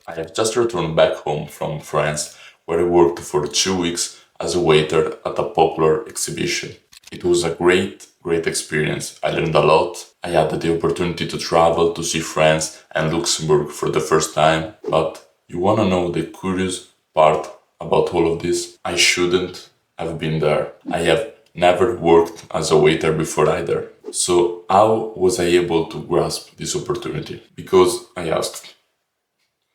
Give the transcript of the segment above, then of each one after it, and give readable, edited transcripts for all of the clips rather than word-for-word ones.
I have just returned back home from France, where I worked for 2 weeks as a waiter at a popular exhibition. It was a great experience. I learned a lot. I had the opportunity to travel to see France and Luxembourg for the first time. But you wanna know the curious part about all of this? I shouldn't have been there. I have never worked as a waiter before either. So how was I able to grasp this opportunity? Because I asked.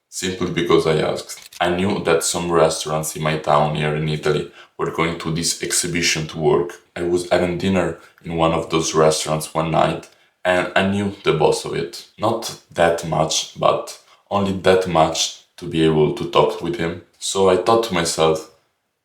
Simply because I asked. I knew that some restaurants in my town here in Italy were going to this exhibition to work. I was having dinner in one of those restaurants one night and I knew the boss of it. Not that much, but only that much to be able to talk with him. So I thought to myself,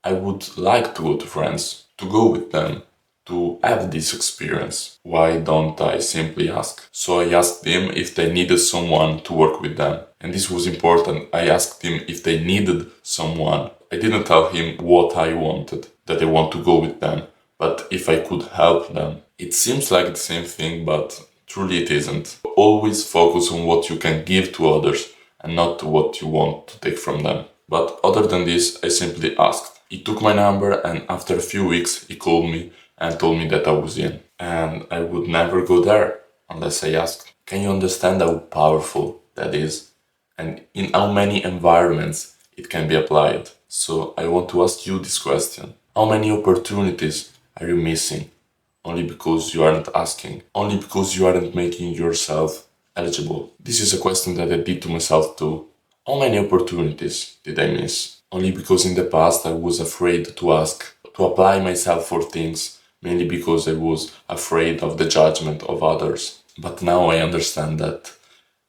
I would like to go to France, to go with them, to have this experience. Why don't I simply ask? So I asked them if they needed someone to work with them. And this was important. I asked him if they needed someone. I didn't tell him what I wanted, that I want to go with them, but if I could help them. It seems like the same thing, but truly it isn't. Always focus on what you can give to others and not what you want to take from them. But other than this, I simply asked. He took my number and after a few weeks he called me and told me that I was in. And I would never go there unless I asked. Can you understand how powerful that is? And in how many environments it can be applied? So I want to ask you this question. How many opportunities are you missing? Only because you aren't asking. Only because you aren't making yourself eligible. This is a question that I did to myself too. How many opportunities did I miss? Only because in the past I was afraid to ask, to apply myself for things, mainly because I was afraid of the judgment of others. But now I understand that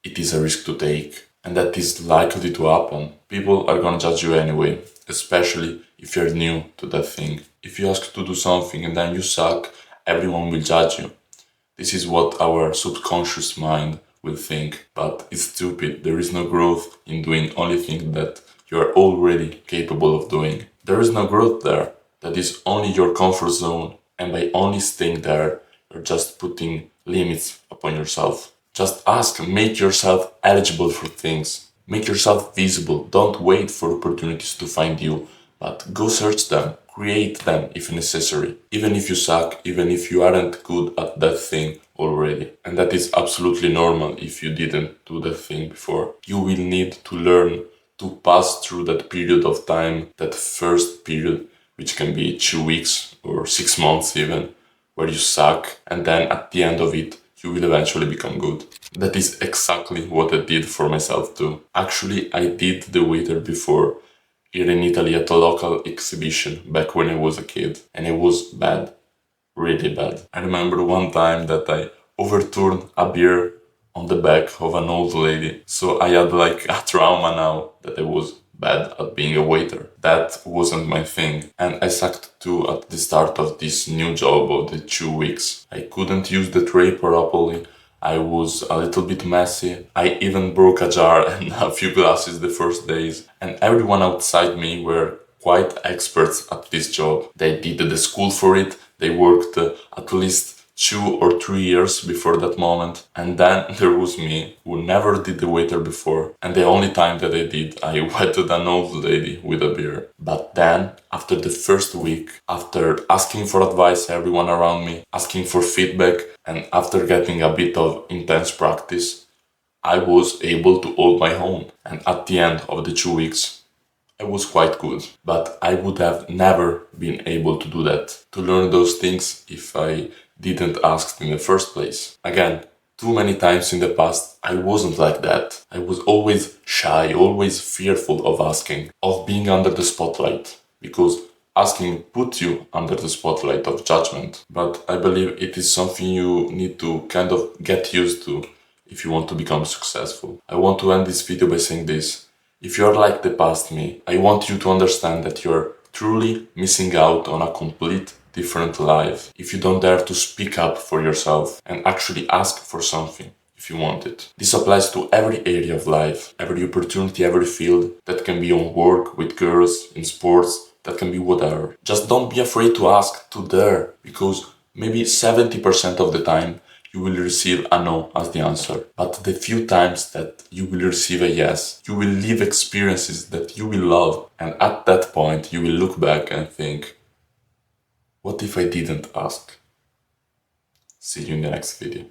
it is a risk to take and that is likely to happen. People are gonna judge you anyway, especially if you're new to that thing. If you ask to do something and then you suck, everyone will judge you. This is what our subconscious mind will think, but it's stupid. There is no growth in doing only things that you are already capable of doing. There is no growth there. That is only your comfort zone, and by only staying there, you're just putting limits upon yourself. Just ask, make yourself eligible for things. Make yourself visible. Don't wait for opportunities to find you, but go search them. Create them if necessary. Even if you suck, even if you aren't good at that thing already. And that is absolutely normal if you didn't do that thing before. You will need to learn to pass through that period of time, that first period, which can be 2 weeks or 6 months even, where you suck, and then at the end of it, you will eventually become good. That is exactly what I did for myself too. Actually, I did the waiter before here in Italy at a local exhibition back when I was a kid, and it was bad, really bad. I remember one time that I overturned a beer on the back of an old lady, so I had like a trauma now that I was bad at being a waiter. That wasn't my thing, and I sucked too at the start of this new job of the 2 weeks. I couldn't use the tray properly. I was a little bit messy. I even broke a jar and a few glasses the first days. And everyone outside me were quite experts at this job. They did the school for it. They worked at least 2 or 3 years before that moment. And then there was me, who never did the waiter before. And the only time that I did, I wetted an old lady with a beer. But then, after the first week, after asking for advice everyone around me, asking for feedback, and after getting a bit of intense practice, I was able to hold my own. And at the end of the 2 weeks, I was quite good. But I would have never been able to do that, to learn those things if I didn't ask in the first place. Again, too many times in the past, I wasn't like that. I was always shy, always fearful of asking, of being under the spotlight, because asking puts you under the spotlight of judgment. But I believe it is something you need to kind of get used to if you want to become successful. I want to end this video by saying this. If you're like the past me, I want you to understand that you're truly missing out on a complete different life if you don't dare to speak up for yourself and actually ask for something if you want it. This applies to every area of life, every opportunity, every field. That can be on work, with girls, in sports, that can be whatever. Just don't be afraid to ask, to dare, because maybe 70% of the time you will receive a no as the answer. But the few times that you will receive a yes, you will live experiences that you will love. And at that point, you will look back and think, what if I didn't ask? See you in the next video.